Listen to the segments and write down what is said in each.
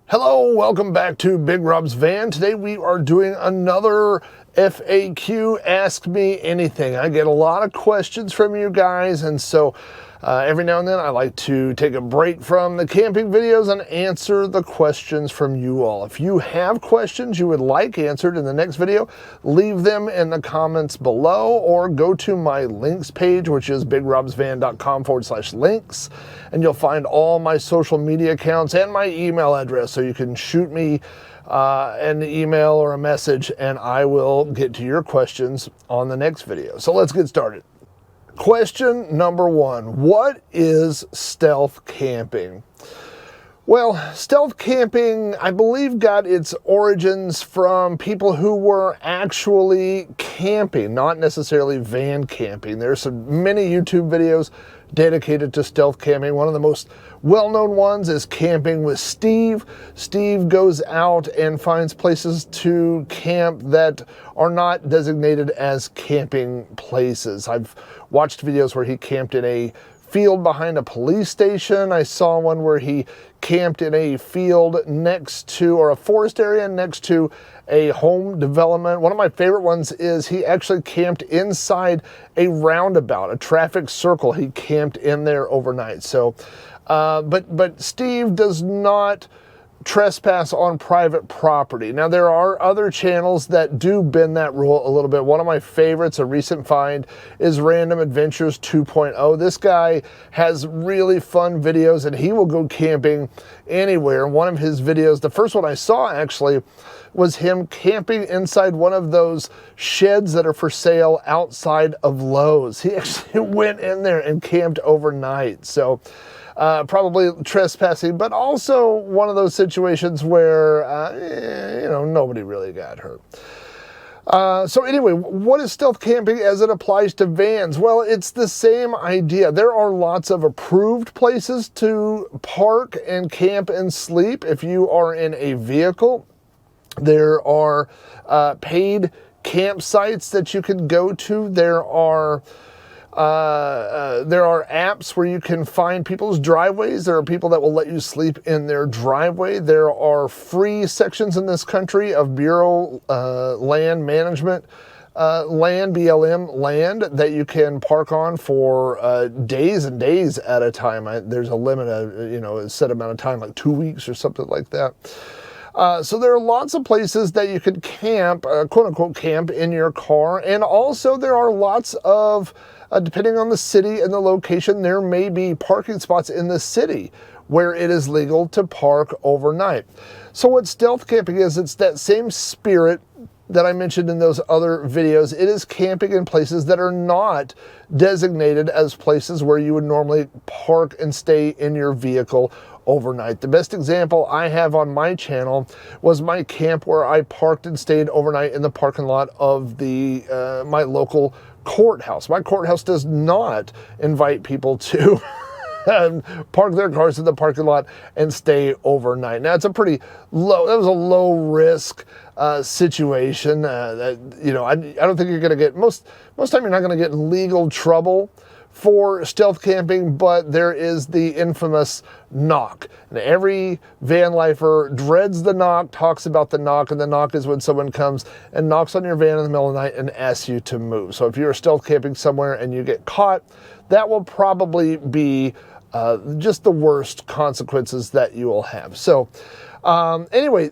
Hello, welcome back to BigRobsVan. Today we are doing another FAQ, Ask Me Anything. I get a lot of questions from you guys, and so every now and then I like to take a break from the camping videos and answer the questions from you all. If you have questions you would like answered in the next video, leave them in the comments below or go to my links page, which is BigRobsVan.com/links, and you'll find all my social media accounts and my email address, so you can shoot me an email or a message and I will get to your questions on the next video. So let's get started. Question number one, what is stealth camping? Well, stealth camping, I believe, got its origins from people who were actually camping, not necessarily van camping. There's many YouTube videos dedicated to stealth camping. One of the most well-known ones is Camping with Steve. Steve goes out and finds places to camp that are not designated as camping places. I've watched videos where he camped in a field behind a police station. I saw one where he camped in a field next to, or a forest area next to, a home development. One of my favorite ones is he actually camped inside a roundabout, a traffic circle. He camped in there overnight. So, but Steve does not trespass on private property. Now, there are other channels that do bend that rule a little bit. One of my favorites, a recent find, is Random Adventures 2.0. This guy has really fun videos and he will go camping anywhere. One of his videos, the first one I saw actually, was him camping inside one of those sheds that are for sale outside of Lowe's. He actually went in there and camped overnight. So probably trespassing, but also one of those situations where, nobody really got hurt. So anyway, what is stealth camping as it applies to vans? Well, it's the same idea. There are lots of approved places to park and camp and sleep if you are in a vehicle. There are paid campsites that you can go to. There are apps where you can find people's driveways. There are people that will let you sleep in their driveway. There are free sections in this country of Bureau Land Management land, BLM land, that you can park on for days and days at a time. There's a limit, a set amount of time, like 2 weeks or something like that. So there are lots of places that you could camp, quote unquote, camp in your car. And also there are lots of, depending on the city and the location, there may be parking spots in the city where it is legal to park overnight. So what stealth camping is, it's that same spirit that I mentioned in those other videos. It is camping in places that are not designated as places where you would normally park and stay in your vehicle overnight. The best example I have on my channel was my camp where I parked and stayed overnight in the parking lot of my local courthouse. My courthouse does not invite people to park their cars in the parking lot and stay overnight. Now, it's that was a low risk situation. I don't think you're going to get, most time you're not going to get in legal trouble for stealth camping, but there is the infamous knock. And every van lifer dreads the knock, talks about the knock, and the knock is when someone comes and knocks on your van in the middle of the night and asks you to move. So if you're stealth camping somewhere and you get caught, that will probably be just the worst consequences that you will have. So anyway,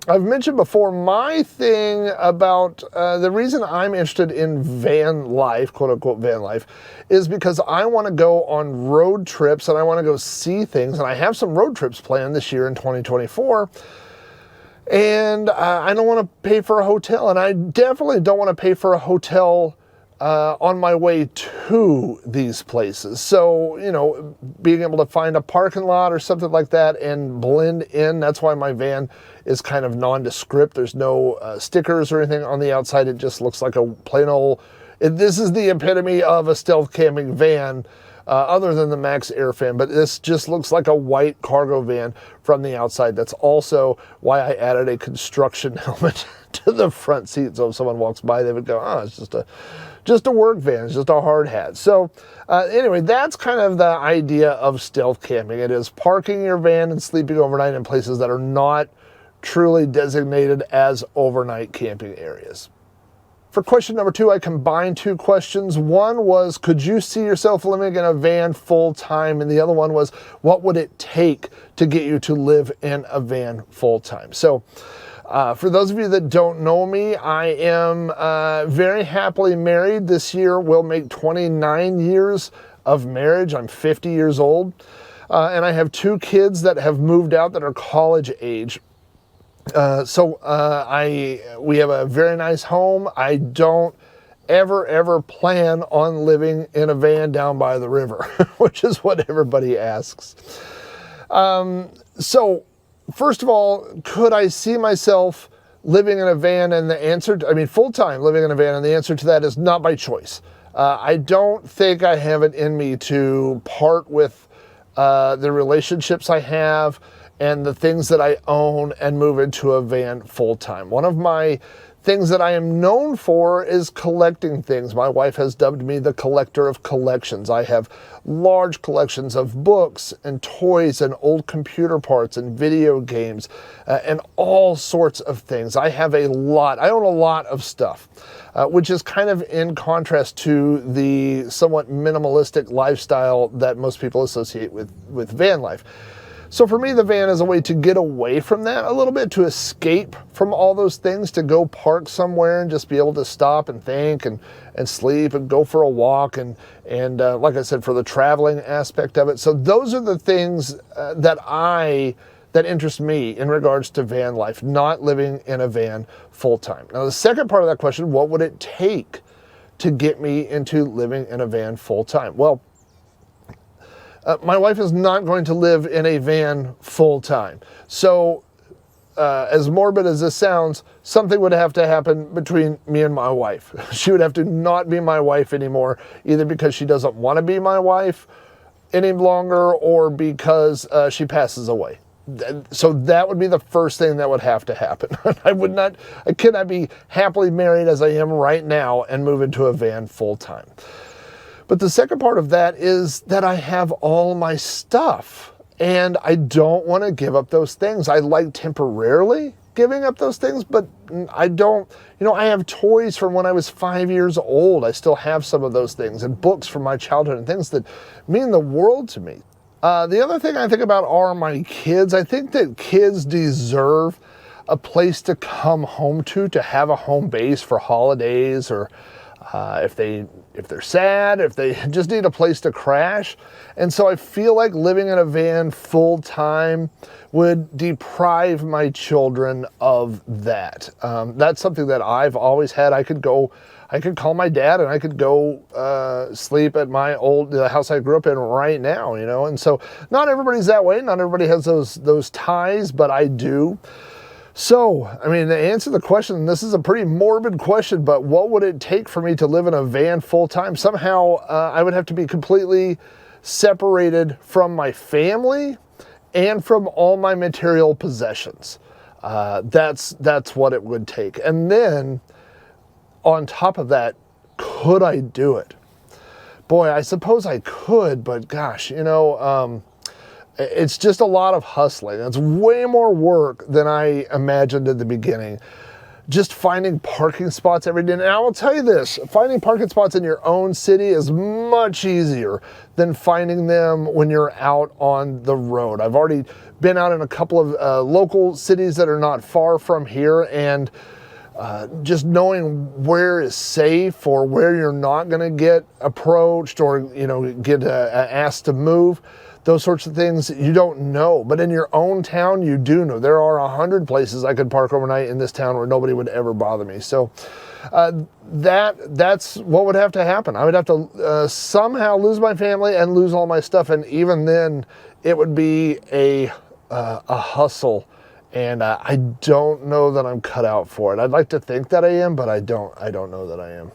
I've mentioned before, my thing about the reason I'm interested in van life, quote unquote van life, is because I want to go on road trips and I want to go see things. And I have some road trips planned this year in 2024. And I don't want to pay for a hotel. And I definitely don't want to pay for a hotel on my way to these places. So, being able to find a parking lot or something like that and blend in, that's why my van is kind of nondescript. There's no stickers or anything on the outside. It just looks like a plain old, this is the epitome of a stealth camping van other than the Max Air fan, but this just looks like a white cargo van from the outside. That's also why I added a construction helmet to the front seat, so if someone walks by, they would go, oh, it's just a work van, it's just a hard hat. So anyway, that's kind of the idea of stealth camping. It is parking your van and sleeping overnight in places that are not truly designated as overnight camping areas. For question number 2, I combined 2 questions. One was, could you see yourself living in a van full time? And the other one was, what would it take to get you to live in a van full time? So for those of you that don't know me, I am very happily married. This year will make 29 years of marriage. I'm 50 years old. And I have 2 kids that have moved out that are college age. We have a very nice home. I don't ever plan on living in a van down by the river, which is what everybody asks. So first of all, could I see myself living in a van? And the answer, full-time living in a van, and the answer to that is not by choice. I don't think I have it in me to part with the relationships I have and the things that I own and move into a van full-time. One of my things that I am known for is collecting things. My wife has dubbed me the collector of collections. I have large collections of books and toys and old computer parts and video games and all sorts of things. I own a lot of stuff, which is kind of in contrast to the somewhat minimalistic lifestyle that most people associate with van life. So for me, the van is a way to get away from that a little bit, to escape from all those things, to go park somewhere and just be able to stop and think and sleep and go for a walk and like I said, for the traveling aspect of it. So those are the things that interest me in regards to van life, not living in a van full time. Now, the second part of that question, what would it take to get me into living in a van full time? Well, my wife is not going to live in a van full time. So as morbid as this sounds, something would have to happen between me and my wife. She would have to not be my wife anymore, either because she doesn't want to be my wife any longer or because she passes away. So that would be the first thing that would have to happen. I cannot be happily married as I am right now and move into a van full time. But the second part of that is that I have all my stuff and I don't want to give up those things. I like temporarily giving up those things, but I don't, I have toys from when I was 5 years old. I still have some of those things, and books from my childhood and things that mean the world to me. The other thing I think about are my kids. I think that kids deserve a place to come home to have a home base for holidays, or if they're sad, if they just need a place to crash. And so I feel like living in a van full time would deprive my children of that. That's something that I've always had. I could call my dad and I could go sleep at the house I grew up in right now, And so not everybody's that way. Not everybody has those ties, but I do. So, to answer the question, this is a pretty morbid question, but what would it take for me to live in a van full time? Somehow I would have to be completely separated from my family and from all my material possessions. That's what it would take. And then on top of that, could I do it? Boy, I suppose I could, but gosh, it's just a lot of hustling. It's way more work than I imagined at the beginning. Just finding parking spots every day. And I will tell you this, finding parking spots in your own city is much easier than finding them when you're out on the road. I've already been out in a couple of local cities that are not far from here, and just knowing where is safe or where you're not going to get approached or, get asked to move. Those sorts of things you don't know, but in your own town, you do know. There are 100 places I could park overnight in this town where nobody would ever bother me. So that's what would have to happen. I would have to somehow lose my family and lose all my stuff, and even then, it would be a hustle. And I don't know that I'm cut out for it. I'd like to think that I am, but I don't know that I am.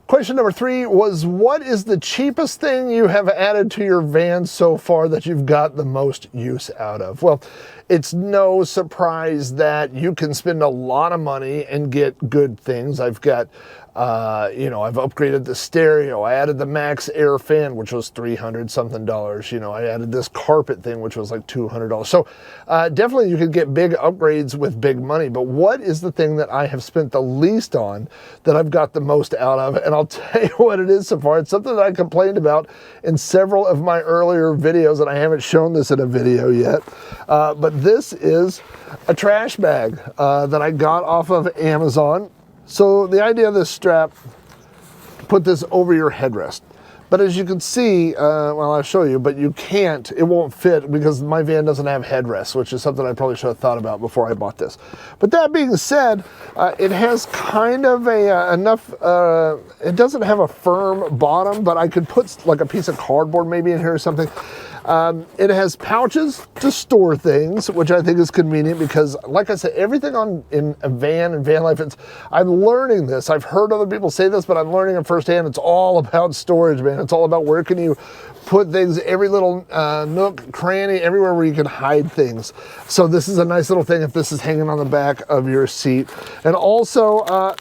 Question number 3 was, what is the cheapest thing you have added to your van so far that you've got the most use out of? Well, it's no surprise that you can spend a lot of money and get good things. I've got, I've upgraded the stereo. I added the Max Air fan, which was $300 something. I added this carpet thing, which was like $200. So definitely you could get big upgrades with big money. But what is the thing that I have spent the least on that I've got the most out of? And I'll tell you what it is so far. It's something that I complained about in several of my earlier videos, and I haven't shown this in a video yet. But this is a trash bag that I got off of Amazon. So the idea of this strap, put this over your headrest. But as you can see, well, I'll show you, but you can't, it won't fit because my van doesn't have headrests, which is something I probably should have thought about before I bought this. But that being said, it has kind of it doesn't have a firm bottom, but I could put like a piece of cardboard maybe in here or something. It has pouches to store things, which I think is convenient because, like I said, everything in a van and van life, I'm learning this. I've heard other people say this, but I'm learning it firsthand. It's all about storage, man. It's all about where can you put things, every little nook, cranny, everywhere where you can hide things. So this is a nice little thing if this is hanging on the back of your seat. And also,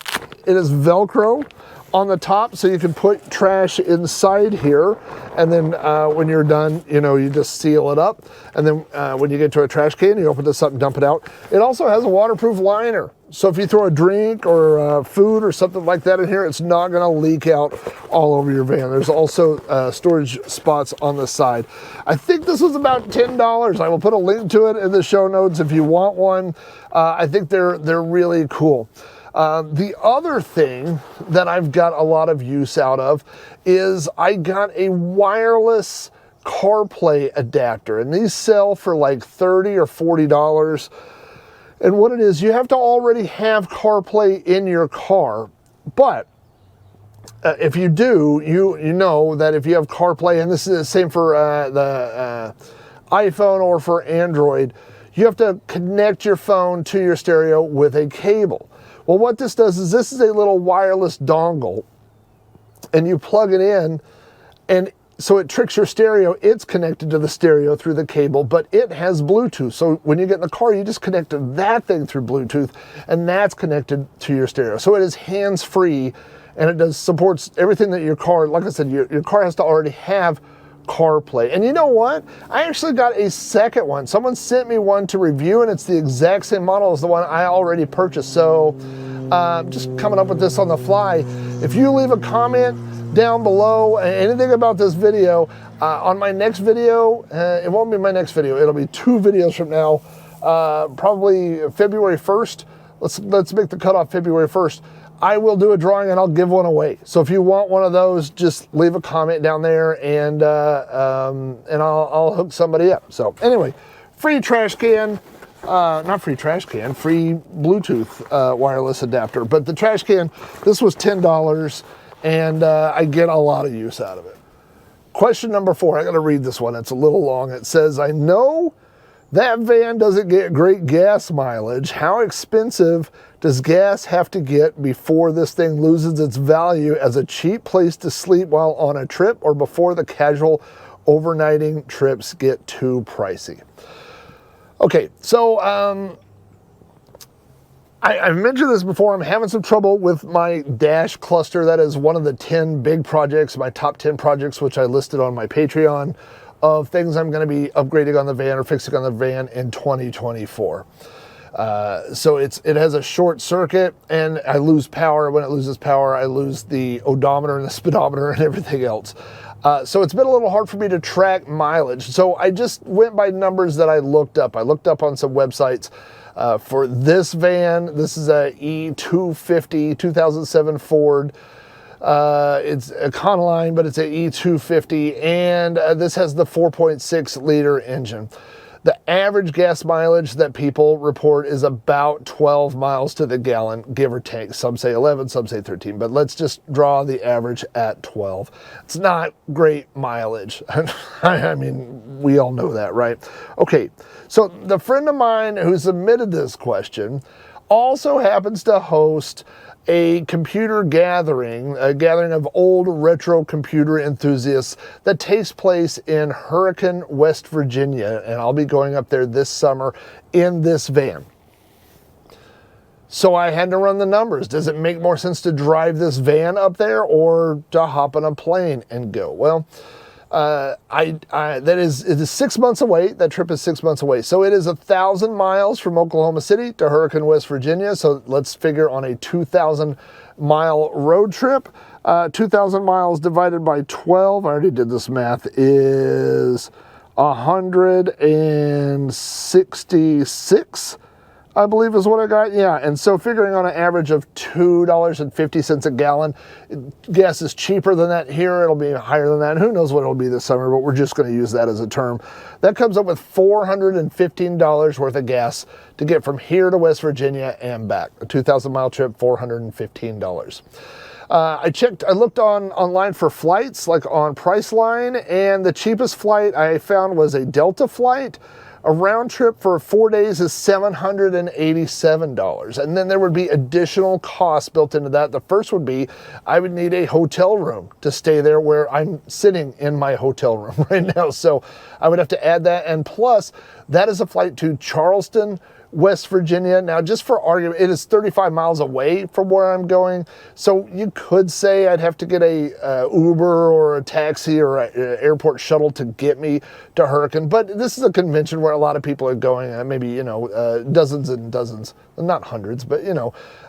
it is Velcro on the top, so you can put trash inside here, and then when you're done, you just seal it up, and then when you get to a trash can, you open this up and dump it out. It also has a waterproof liner, so if you throw a drink or food or something like that in here, it's not going to leak out all over your van. There's also storage spots on the side. I think this was about $10. I will put a link to it in the show notes if you want one. I think they're really cool. The other thing that I've got a lot of use out of is I got a wireless CarPlay adapter, and these sell for like $30 or $40. And what it is, you have to already have CarPlay in your car, but if you do, you know that if you have CarPlay, and this is the same for the iPhone or for Android, you have to connect your phone to your stereo with a cable. Well, what this does is this is a little wireless dongle, and you plug it in, and so it tricks your stereo. It's connected to the stereo through the cable, but it has Bluetooth. So when you get in the car, you just connect that thing through Bluetooth, and that's connected to your stereo. So it is hands-free, and it supports everything that your car, like I said, your car has to already have CarPlay. And you know what? I actually got a second one. Someone sent me one to review, and it's the exact same model as the one I already purchased. So just coming up with this on the fly. If you leave a comment down below, anything about this video, on my next video, it won't be my next video. It'll be 2 videos from now, probably February 1st. Let's make the cutoff February 1st. I will do a drawing and I'll give one away. So if you want one of those, just leave a comment down there, and I'll hook somebody up. So anyway, free trash can, not free trash can, free Bluetooth wireless adapter. But the trash can, this was $10, and I get a lot of use out of it. Question number 4, I gotta read this one. It's a little long. It says, I know that van doesn't get great gas mileage. How expensive does gas have to get before this thing loses its value as a cheap place to sleep while on a trip, or before the casual overnighting trips get too pricey? Okay, so I've mentioned this before. I'm having some trouble with my dash cluster. That is one of the 10 big projects, my top 10 projects, which I listed on my Patreon, of things I'm going to be upgrading on the van or fixing on the van in 2024. So it has a short circuit, and I lose power. When it loses power, I lose the odometer and the speedometer and everything else. So it's been a little hard for me to track mileage. So I just went by numbers that I looked up. I looked up on some websites for this van. This is a E250 2007 Ford. It's Econoline, but it's an E250, and this has the 4.6 liter engine. The average gas mileage that people report is about 12 miles to the gallon, give or take. Some say 11, some say 13, but let's just draw the average at 12. It's not great mileage. I mean, we all know that, right? Okay, so the friend of mine who submitted this question also happens to host a computer gathering, a gathering of old retro computer enthusiasts that takes place in Hurricane, West Virginia, and I'll be going up there this summer in this van. So I had to run the numbers. Does it make more sense to drive this van up there or to hop on a plane and go? Well, it is 6 months away. That trip is 6 months away. So it is 1,000 miles from Oklahoma City to Hurricane, West Virginia. So let's figure on a 2,000-mile road trip. 2,000 miles divided by 12, I already did this math, is 166, I believe is what I got. Yeah, and so figuring on an average of $2.50 a gallon, gas is cheaper than that here. It'll be higher than that. Who knows what it'll be this summer, but we're just going to use that as a term. That comes up with $415 worth of gas to get from here to West Virginia and back. A 2,000-mile trip, $415. I looked online for flights, like on Priceline, and the cheapest flight I found was a Delta flight. A round trip for 4 days is $787. And then there would be additional costs built into that. The first would be I would need a hotel room to stay there where I'm sitting in my hotel room right now. So I would have to add that. And plus, that is a flight to Charleston, West Virginia. Now, just for argument, it is 35 miles away from where I'm going. So you could say I'd have to get a Uber or a taxi or an airport shuttle to get me to Hurricane. But this is a convention where a lot of people are going, maybe, dozens and dozens, not hundreds, but,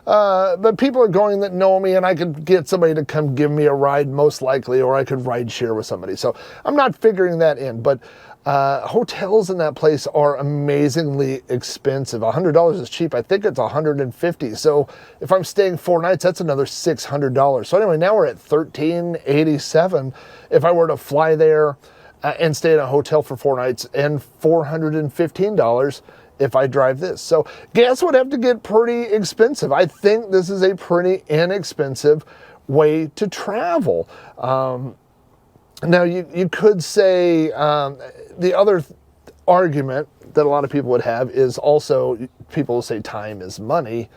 but people are going that know me, and I could get somebody to come give me a ride most likely, or I could ride share with somebody. So I'm not figuring that in, but hotels in that place are amazingly expensive. $100 is cheap. I think it's $150. So if I'm staying 4 nights, that's another $600. So anyway, now we're at $1,387 if I were to fly there and stay in a hotel for 4 nights, and $415 if I drive this. So gas would have to get pretty expensive. I think this is a pretty inexpensive way to travel. Now, you could say the other argument that a lot of people would have is also people will say time is money.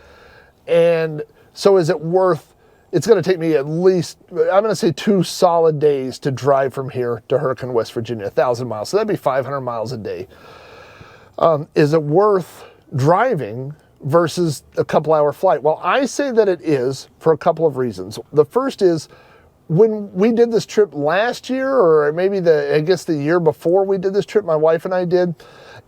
And so is it worth, it's going to take me at least, I'm going to say 2 solid days to drive from here to Hurricane, West Virginia, 1,000 miles. So that'd be 500 miles a day. Is it worth driving versus a couple-hour flight? Well, I say that it is for a couple of reasons. The first is, when we did this trip last year, or maybe the year before we did this trip, my wife and I did,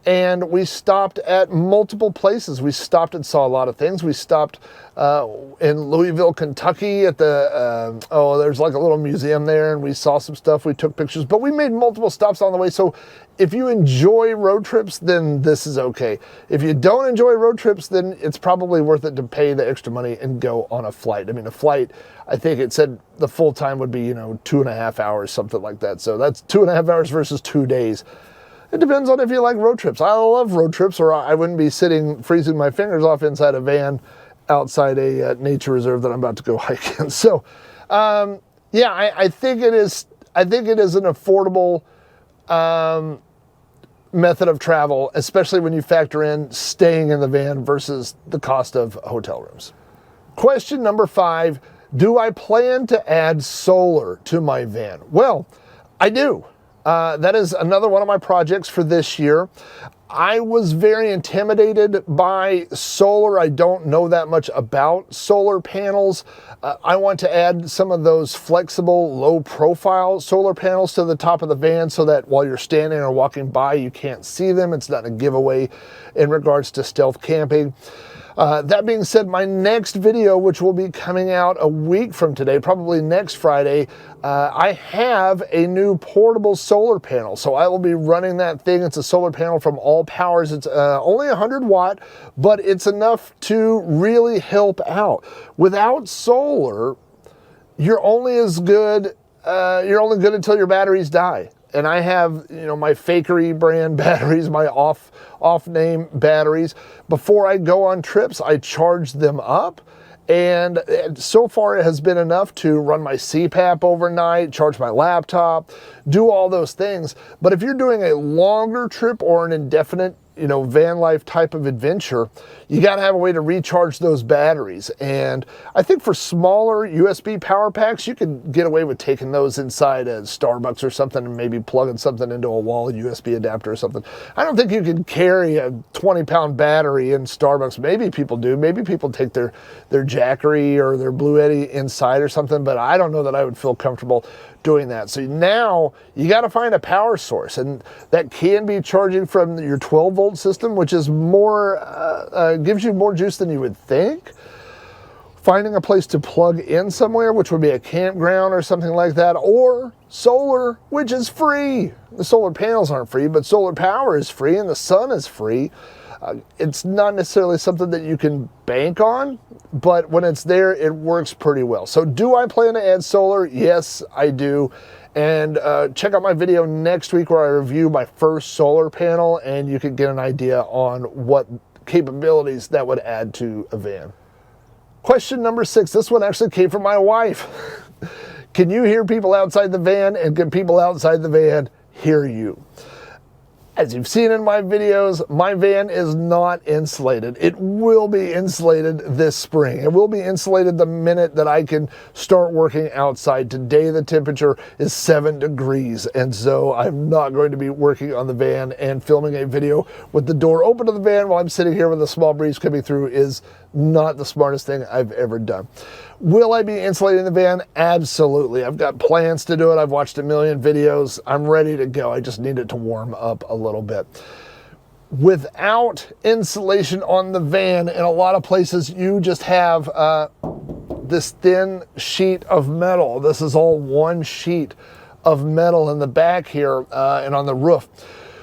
and we stopped at multiple places. We stopped and saw a lot of things. We stopped in Louisville, Kentucky at the, there's like a little museum there, and we saw some stuff. We took pictures, but we made multiple stops on the way. So if you enjoy road trips, then this is okay. If you don't enjoy road trips, then it's probably worth it to pay the extra money and go on a flight. I mean, a flight, I think it said the full time would be, 2.5 hours, something like that. So that's 2.5 hours versus 2 days. It depends on if you like road trips. I love road trips, or I wouldn't be sitting freezing my fingers off inside a van outside a nature reserve that I'm about to go hike in. So, I think it is. I think it is an affordable method of travel, especially when you factor in staying in the van versus the cost of hotel rooms. Question number 5: do I plan to add solar to my van? Well, I do. That is another one of my projects for this year. I was very intimidated by solar. I don't know that much about solar panels. I want to add some of those flexible, low-profile solar panels to the top of the van so that while you're standing or walking by, you can't see them. It's not a giveaway in regards to stealth camping. That being said, my next video, which will be coming out a week from today, probably next Friday, I have a new portable solar panel. So I will be running that thing. It's a solar panel from All Powers. It's only 100 watt, but it's enough to really help out. Without solar, you're only as good, you're only good until your batteries die. And I have, my Fakery brand batteries, my off-name batteries. Before I go on trips, I charge them up. And so far it has been enough to run my CPAP overnight, charge my laptop, do all those things. But if you're doing a longer trip or an indefinite van life type of adventure, you got to have a way to recharge those batteries. And I think for smaller USB power packs, you could get away with taking those inside a Starbucks or something and maybe plugging something into a wall, a USB adapter or something. I don't think you can carry a 20-pound battery in Starbucks. Maybe people do. Maybe people take their Jackery or their Blue Eddy inside or something, but I don't know that I would feel comfortable doing that. So now you got to find a power source, and that can be charging from your 12-volt system, which is more, gives you more juice than you would think. Finding a place to plug in somewhere, which would be a campground or something like that, or solar, which is free. The solar panels aren't free, but solar power is free and the sun is free. It's not necessarily something that you can bank on, but when it's there, it works pretty well. So do I plan to add solar? Yes, I do. And check out my video next week where I review my first solar panel, and you can get an idea on what capabilities that would add to a van. Question number 6, this one actually came from my wife. Can you hear people outside the van, and can people outside the van hear you? As you've seen in my videos, my van is not insulated. It will be insulated this spring. It will be insulated the minute that I can start working outside. Today the temperature is 7 degrees, and so I'm not going to be working on the van, and filming a video with the door open to the van while I'm sitting here with a small breeze coming through is not the smartest thing I've ever done. Will I be insulating the van? Absolutely. I've got plans to do it. I've watched a million videos. I'm ready to go. I just need it to warm up a little bit. Without insulation on the van, in a lot of places, you just have this thin sheet of metal. This is all one sheet of metal in the back here and on the roof.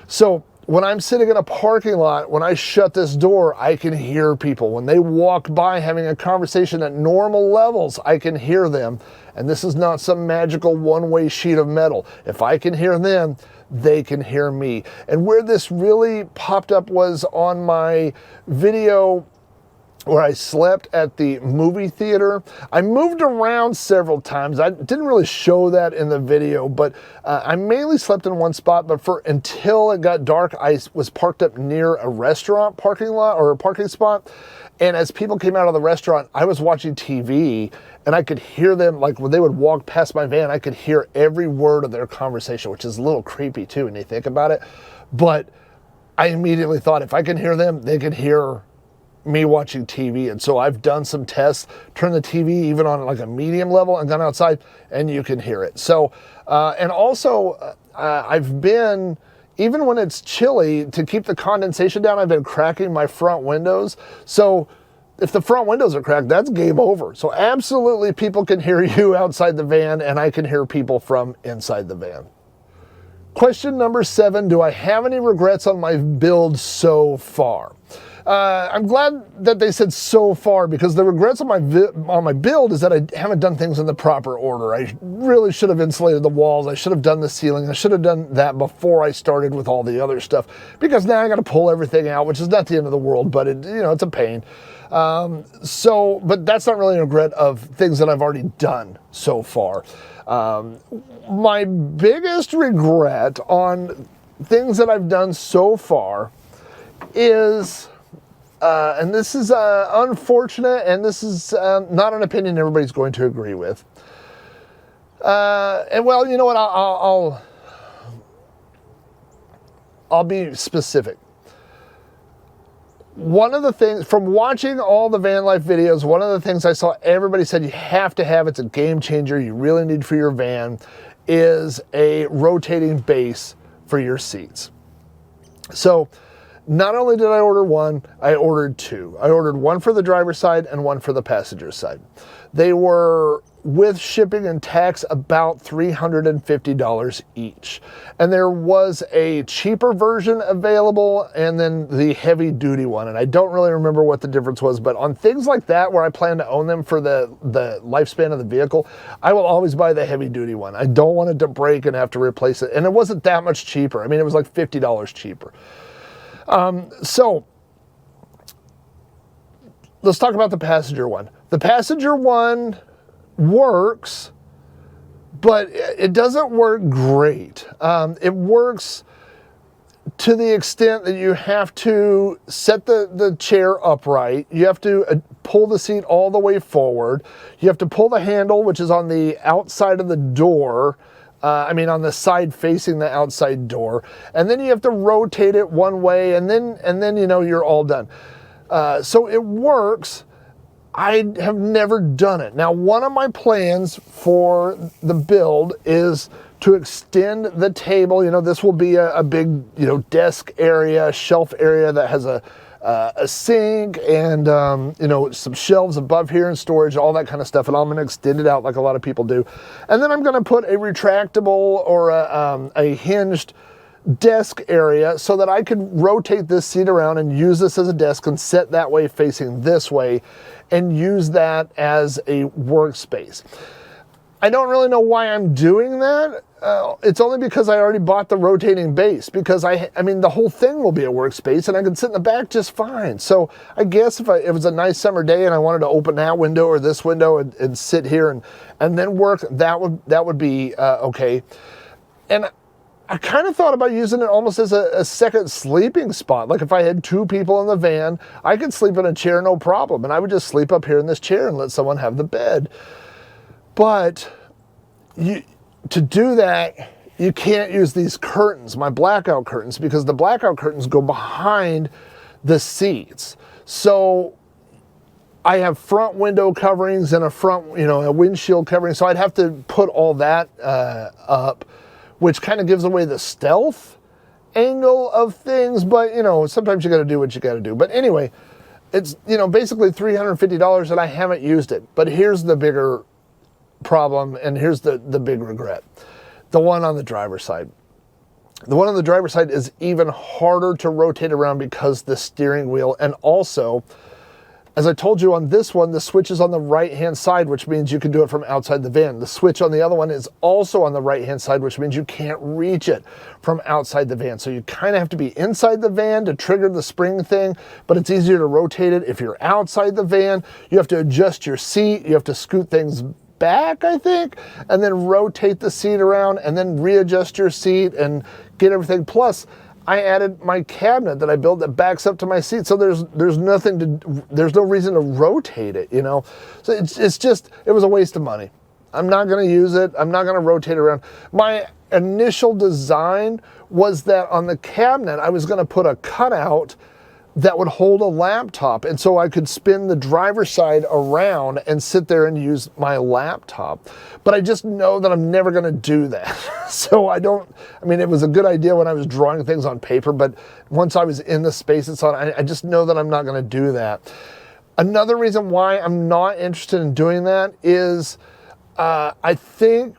So when I'm sitting in a parking lot, when I shut this door, I can hear people. When they walk by having a conversation at normal levels, I can hear them. And this is not some magical one-way sheet of metal. If I can hear them, they can hear me. And where this really popped up was on my video where I slept at the movie theater. I moved around several times. I didn't really show that in the video, but I mainly slept in one spot, but until it got dark, I was parked up near a restaurant parking lot or a parking spot. And as people came out of the restaurant, I was watching TV, and I could hear them, like when they would walk past my van, I could hear every word of their conversation, which is a little creepy too when you think about it. But I immediately thought, if I can hear them, they could hear me watching TV. And so I've done some tests, turned the TV even on like a medium level and gone outside, and you can hear it. So, and also I've been, even when it's chilly, to keep the condensation down, I've been cracking my front windows. So if the front windows are cracked, that's game over. So absolutely people can hear you outside the van, and I can hear people from inside the van. Question number 7, do I have any regrets on my build so far? I'm glad that they said so far, because the regrets on my build is that I haven't done things in the proper order. I really should have insulated the walls. I should have done the ceiling. I should have done that before I started with all the other stuff, because now I got to pull everything out, which is not the end of the world, but it's a pain. But that's not really a regret of things that I've already done so far. My biggest regret on things that I've done so far is, and this is unfortunate, and this is not an opinion everybody's going to agree with. And well, you know what? I'll be specific. One of the things, from watching all the van life videos, one of the things I saw everybody said you have to have, it's a game changer, you really need for your van, is a rotating base for your seats. So not only did I order one, I ordered two. I ordered one for the driver's side and one for the passenger side. They were, with shipping and tax, about $350 each. And there was a cheaper version available, and then the heavy duty one. And I don't really remember what the difference was, but on things like that where I plan to own them for the lifespan of the vehicle, I will always buy the heavy duty one. I don't want it to break and have to replace it. And it wasn't that much cheaper. I mean, it was like $50 cheaper. So let's talk about the passenger one. The passenger one works, but it doesn't work great. It works to the extent that you have to set the chair upright, you have to pull the seat all the way forward, you have to pull the handle, which is on the outside of the door, on the side facing the outside door, and then you have to rotate it one way, and then you're all done. So it works. I have never done it. Now, one of my plans for the build is to extend the table. This will be a big, desk area, shelf area that has a sink and, some shelves above here and storage, all that kind of stuff. And I'm going to extend it out like a lot of people do. And then I'm going to put a retractable or a hinged desk area so that I could rotate this seat around and use this as a desk and sit that way facing this way and use that as a workspace. I don't really know why I'm doing that. It's only because I already bought the rotating base, because the whole thing will be a workspace and I can sit in the back just fine. So I guess if it was a nice summer day and I wanted to open that window or this window and sit here and then work, that would be okay. And I kind of thought about using it almost as a second sleeping spot. Like if I had two people in the van, I could sleep in a chair, no problem. And I would just sleep up here in this chair and let someone have the bed. But to do that, you can't use these curtains, my blackout curtains, because the blackout curtains go behind the seats. So I have front window coverings and a windshield covering. So I'd have to put all that up, which kind of gives away the stealth angle of things. But, sometimes you got to do what you got to do. But anyway, it's, basically $350 and I haven't used it. But here's the bigger problem, and here's the big regret. The one on the driver's side. The one on the driver's side is even harder to rotate around because the steering wheel, and also, as I told you on this one, the switch is on the right-hand side, which means you can do it from outside the van. The switch on the other one is also on the right-hand side, which means you can't reach it from outside the van. So you kind of have to be inside the van to trigger the spring thing, but it's easier to rotate it if you're outside the van. You have to adjust your seat. You have to scoot things back, I think, and then rotate the seat around and then readjust your seat and get everything. Plus, I added my cabinet that I built that backs up to my seat, so there's no reason to rotate it, So it was a waste of money. I'm not going to use it. I'm not going to rotate around. My initial design was that on the cabinet, I was going to put a cutout that would hold a laptop, and so I could spin the driver's side around and sit there and use my laptop. But I just know that I'm never going to do that. So it was a good idea when I was drawing things on paper, but once I was in the space it's on, I just know that I'm not going to do that. Another reason why I'm not interested in doing that is I think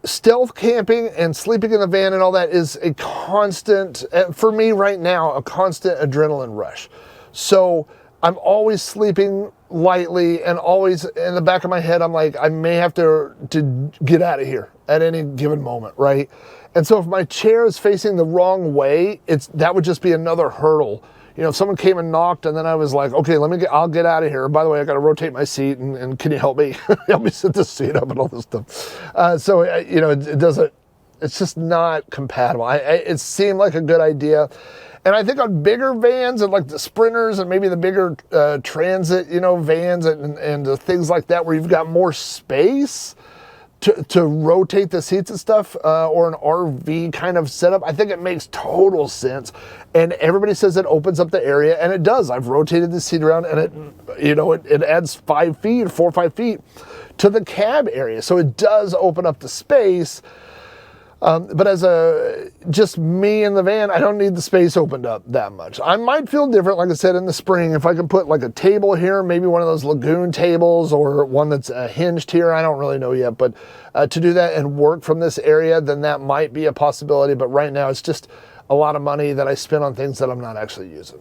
stealth camping and sleeping in the van and all that is a constant, for me right now, a constant adrenaline rush. So I'm always sleeping lightly, and always in the back of my head, I'm like, I may have to get out of here at any given moment, right? And so if my chair is facing the wrong way, that would just be another hurdle. If someone came and knocked and then I was like, okay, I'll get out of here. By the way, I got to rotate my seat and can you help me? Help me sit this seat up and all this stuff. It's just not compatible. It seemed like a good idea. And I think on bigger vans and like the Sprinters and maybe the bigger transit, vans and things like that where you've got more space to rotate the seats and stuff, or an RV kind of setup, I think it makes total sense. And everybody says it opens up the area, and it does. I've rotated the seat around, and it adds 4 or 5 feet to the cab area. So it does open up the space. But as just me in the van, I don't need the space opened up that much. I might feel different, like I said, in the spring. If I could put like a table here, maybe one of those lagoon tables or one that's hinged here, I don't really know yet. But to do that and work from this area, then that might be a possibility. But right now, it's just a lot of money that I spend on things that I'm not actually using.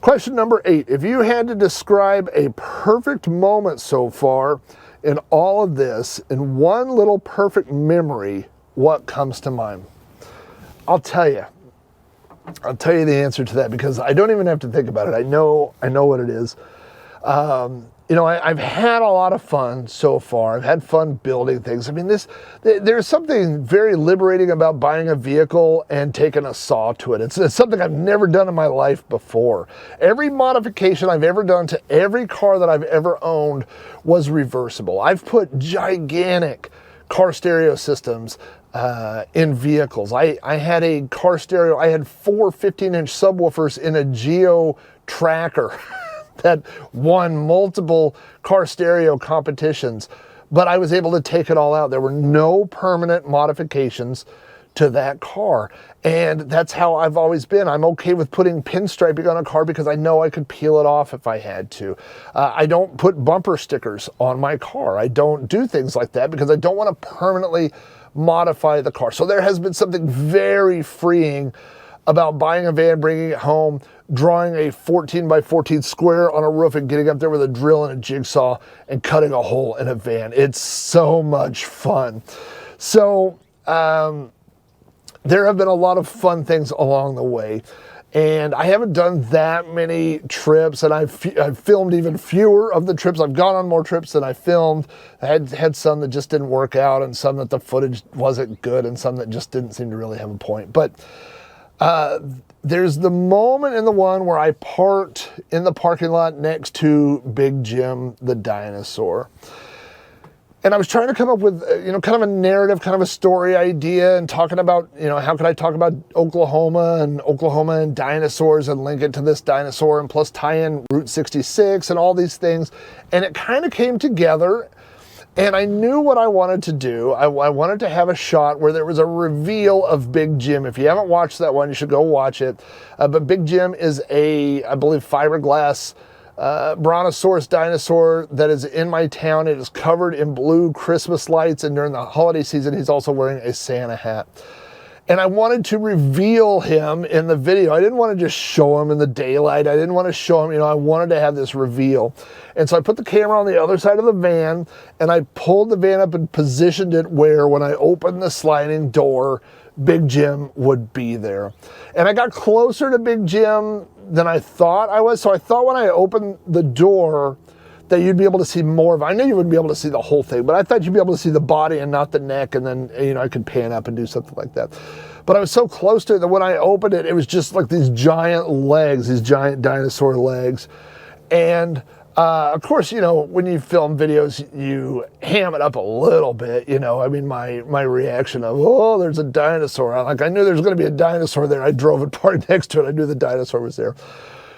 Question number 8. If you had to describe a perfect moment so far in all of this, in one little perfect memory, what comes to mind? I'll tell you the answer to that, because I don't even have to think about it. I know what it is. You know, I've had a lot of fun so far. I've had fun building things. I mean, there's something very liberating about buying a vehicle and taking a saw to it. It's something I've never done in my life before. Every modification I've ever done to every car that I've ever owned was reversible. I've put gigantic car stereo systems in vehicles. I had a car stereo. I had 4 15-inch subwoofers in a Geo Tracker that won multiple car stereo competitions, but I was able to take it all out. There were no permanent modifications to that car, and that's how I've always been. I'm okay with putting pinstriping on a car because I know I could peel it off if I had to. I don't put bumper stickers on my car. I don't do things like that because I don't want to permanently modify the car. So there has been something very freeing about buying a van, bringing it home, drawing a 14 by 14 square on a roof and getting up there with a drill and a jigsaw and cutting a hole in a van. It's so much fun. So there have been a lot of fun things along the way. And I haven't done that many trips, and I've filmed even fewer of the trips. I've gone on more trips than I filmed. I had some that just didn't work out, and some that the footage wasn't good, and some that just didn't seem to really have a point. But there's the moment in the one where I parked in the parking lot next to Big Jim the dinosaur. And I was trying to come up with, kind of a narrative, kind of a story idea, and talking about, how could I talk about Oklahoma and dinosaurs and link it to this dinosaur, and plus tie in Route 66 and all these things. And it kind of came together, and I knew what I wanted to do. I wanted to have a shot where there was a reveal of Big Jim. If you haven't watched that one, you should go watch it. But Big Jim is I believe, fiberglass brontosaurus dinosaur that is in my town. It is covered in blue Christmas lights, and during the holiday season, he's also wearing a Santa hat. And I wanted to reveal him in the video. I didn't want to just show him in the daylight. I didn't want to show him, I wanted to have this reveal. And so I put the camera on the other side of the van, and I pulled the van up and positioned it where, when I opened the sliding door, Big Jim would be there. And I got closer to Big Jim than I thought I was. So I thought when I opened the door that you'd be able to see more of it. I knew you wouldn't be able to see the whole thing, but I thought you'd be able to see the body and not the neck, and then, I could pan up and do something like that. But I was so close to it that when I opened it, it was just like these giant legs, these giant dinosaur legs. And of course, when you film videos, you ham it up a little bit, my reaction of, oh, there's a dinosaur. I knew there was going to be a dinosaur there. I drove it parked next to it. I knew the dinosaur was there.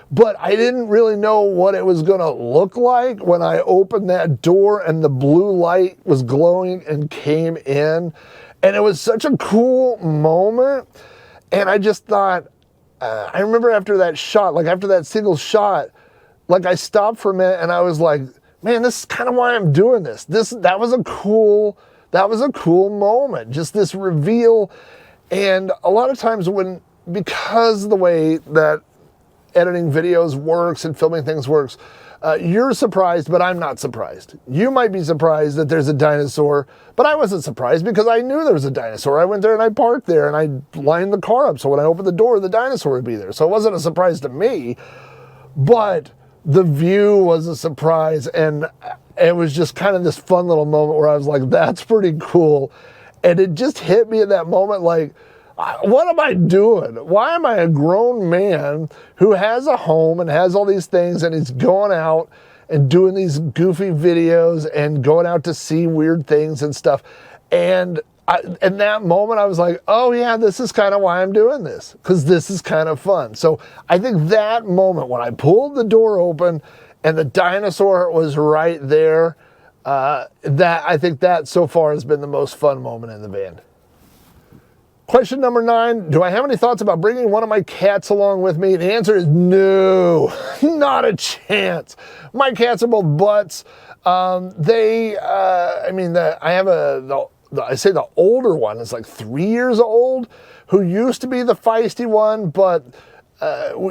But I didn't really know what it was going to look like when I opened that door and the blue light was glowing and came in. And it was such a cool moment. And I just thought, I remember after that shot, after that single shot, I stopped for a minute and I was like, man, this is kind of why I'm doing this. That was a cool moment, just this reveal. And a lot of times because of the way that editing videos works and filming things works, you're surprised, but I'm not surprised. You might be surprised that there's a dinosaur, but I wasn't surprised because I knew there was a dinosaur. I went there and I parked there and I lined the car up so when I opened the door, the dinosaur would be there. So it wasn't a surprise to me, but the view was a surprise, and it was just kind of this fun little moment where I was like, that's pretty cool. And it just hit me at that moment what am I doing? Why am I a grown man who has a home and has all these things, and he's going out and doing these goofy videos and going out to see weird things and stuff? And in that moment, I was like, oh yeah, this is kind of why I'm doing this, because this is kind of fun. So I think that moment when I pulled the door open and the dinosaur was right there, I think that so far has been the most fun moment in the van. Question number 9, do I have any thoughts about bringing one of my cats along with me? The answer is no, not a chance. My cats are both butts. I have the older one is 3 years old, who used to be the feisty one, but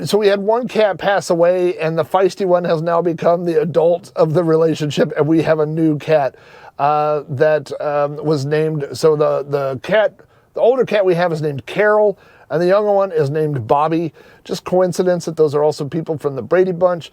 so we had one cat pass away, and the feisty one has now become the adult of the relationship, and we have a new cat that was named, so the older cat we have is named Carol, and the younger one is named Bobby. Just coincidence that those are also people from the Brady Bunch.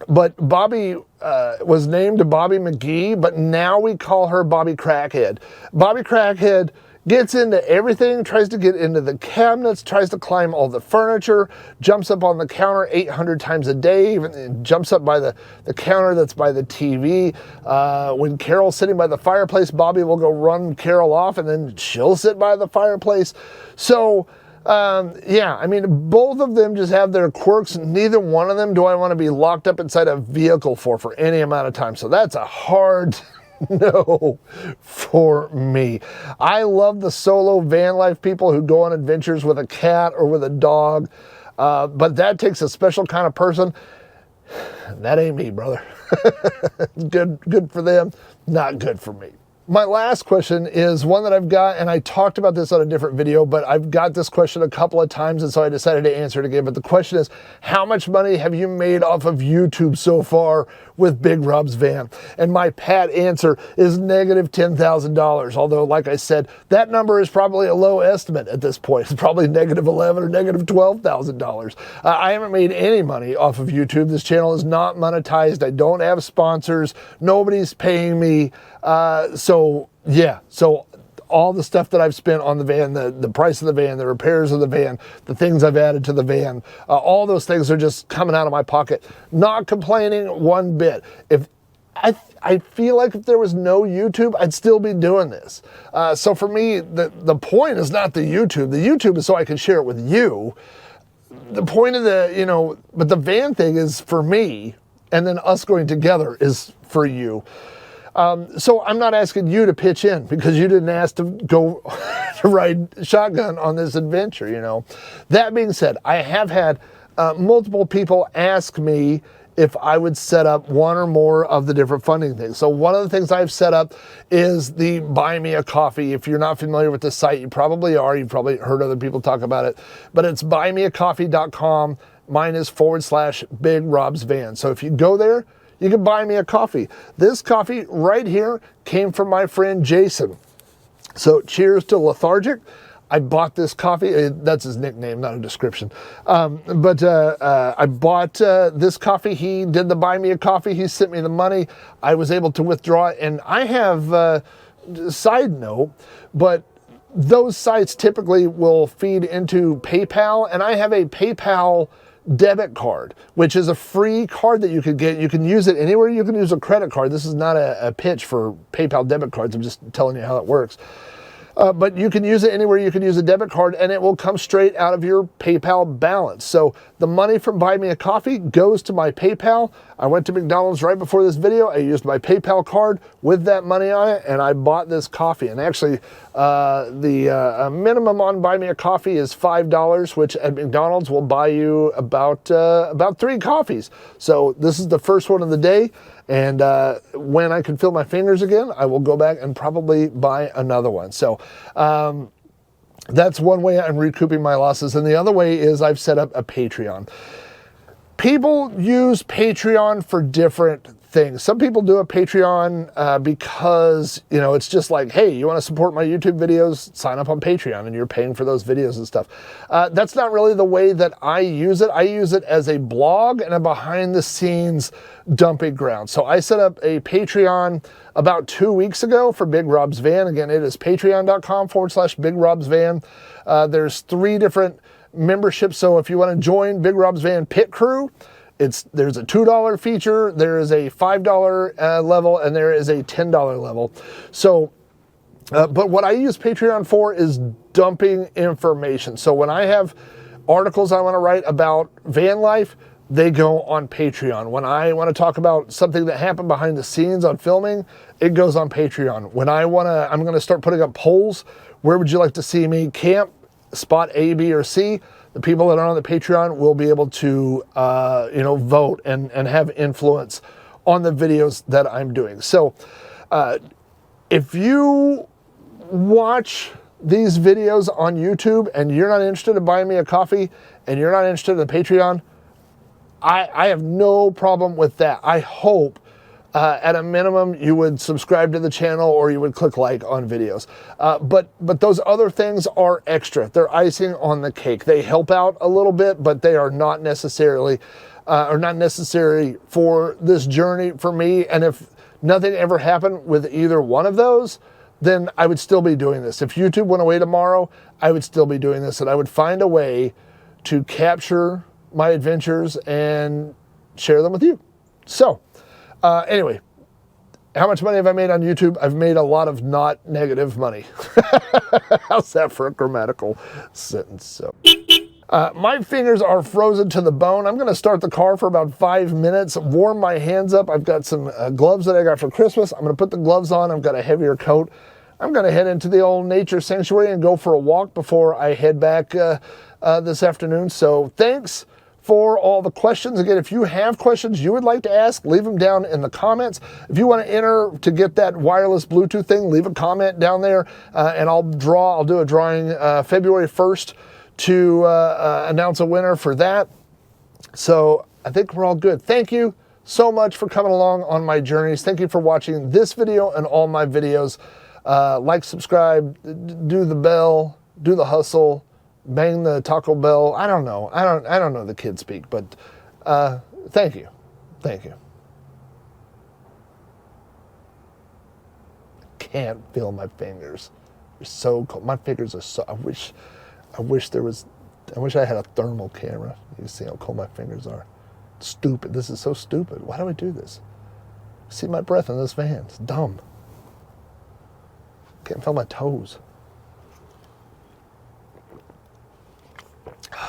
But Bobby was named Bobby McGee, but now we call her Bobby Crackhead. Bobby Crackhead gets into everything, tries to get into the cabinets, tries to climb all the furniture, jumps up on the counter 800 times a day, even jumps up by the counter that's by the TV. When Carol's sitting by the fireplace, Bobby will go run Carol off, and then she'll sit by the fireplace. So, yeah, I mean, both of them just have their quirks. Neither one of them do I want to be locked up inside a vehicle for any amount of time. So that's a hard no for me. I love the solo van life people who go on adventures with a cat or with a dog, but that takes a special kind of person. That ain't me, brother. Good for them, not good for me. My last question is one that I've got, and I talked about this on a different video, but I've got this question a couple of times, and so I decided to answer it again. But the question is, how much money have you made off of YouTube so far with Big Rob's Van? And my pat answer is negative $10,000. Although, like I said, that number is probably a low estimate at this point. It's probably negative $11,000 or negative $12,000. I haven't made any money off of YouTube. This channel is not monetized. I don't have sponsors. Nobody's paying me. So all the stuff that I've spent on the van, the price of the van, the repairs of the van, the things I've added to the van, all those things are just coming out of my pocket. Not complaining one bit. If I feel like if there was no YouTube, I'd still be doing this. So for me, the point is not the YouTube. The YouTube is so I can share it with you. The point of but the van thing is for me, and then us going together is for you. So I'm not asking you to pitch in because you didn't ask to go to ride shotgun on this adventure, That being said, I have had multiple people ask me if I would set up one or more of the different funding things. So one of the things I've set up is the Buy Me a Coffee. If you're not familiar with the site, you probably are. You've probably heard other people talk about it. But it's buymeacoffee.com. Mine is /BigRobsVan. So if you go there, you can buy me a coffee. This coffee right here came from my friend Jason. So cheers to Lethargic. I bought this coffee. That's his nickname, not a description. But I bought this coffee. He did the buy me a coffee. He sent me the money. I was able to withdraw it. And I have, side note, but those sites typically will feed into PayPal. And I have a PayPal debit card, which is a free card that you could get. You can use it anywhere. You can use a credit card. This is not a pitch for PayPal debit cards. I'm just telling you how it works. But you can use it anywhere. You can use a debit card and it will come straight out of your PayPal balance. So the money from Buy Me a Coffee goes to my PayPal. I went to McDonald's right before this video. I used my PayPal card with that money on it and I bought this coffee. And actually the minimum on Buy Me a Coffee is $5, which at McDonald's will buy you about 3 coffees. So this is the first one of the day. And when I can feel my fingers again, I will go back and probably buy another one. So that's one way I'm recouping my losses. And the other way is I've set up a Patreon. People use Patreon for different things. Some people do a Patreon because, it's just like, hey, you want to support my YouTube videos? Sign up on Patreon and you're paying for those videos and stuff. That's not really the way that I use it. I use it as a blog and a behind the scenes dumping ground. So I set up a Patreon about 2 weeks ago for Big Rob's Van. Again, it is patreon.com/BigRobsVan. There's 3 different memberships. So if you want to join Big Rob's Van Pit Crew, there's a $2 feature, there is a $5 level, and there is a $10 level. So, but what I use Patreon for is dumping information. So when I have articles I want to write about van life, they go on Patreon. When I want to talk about something that happened behind the scenes on filming, it goes on Patreon. When I'm going to start putting up polls. Where would you like to see me camp? Spot A, B, or C. The people that are on the Patreon will be able to, vote and have influence on the videos that I'm doing. So if you watch these videos on YouTube and you're not interested in buying me a coffee and you're not interested in Patreon, I have no problem with that. I hope at a minimum, you would subscribe to the channel or you would click like on videos. But those other things are extra. They're icing on the cake. They help out a little bit, but they are not necessarily not necessary for this journey for me. And if nothing ever happened with either one of those, then I would still be doing this. If YouTube went away tomorrow, I would still be doing this, and I would find a way to capture my adventures and share them with you. So anyway, how much money have I made on YouTube? I've made a lot of not negative money. How's that for a grammatical sentence? So my fingers are frozen to the bone. I'm going to start the car for about 5 minutes, warm my hands up. I've got some gloves that I got for Christmas. I'm going to put the gloves on. I've got a heavier coat. I'm going to head into the old nature sanctuary and go for a walk before I head back this afternoon. So thanks for all the questions. Again, if you have questions you would like to ask, leave them down in the comments. If you want to enter to get that wireless Bluetooth thing, leave a comment down there, and I'll do a drawing February 1st to announce a winner for that. So I think we're all good. Thank you so much for coming along on my journeys. Thank you for watching this video and all my videos. Like, subscribe, do the bell, do the hustle, bang the Taco Bell. I don't know. I don't know the kids speak, but thank you. Thank you. Can't feel my fingers. They're so cold. My fingers are so, I wish I had a thermal camera. You can see how cold my fingers are. Stupid. This is so stupid. Why do I do this? See my breath in this van. It's dumb. Can't feel my toes.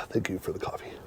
Thank you for the coffee.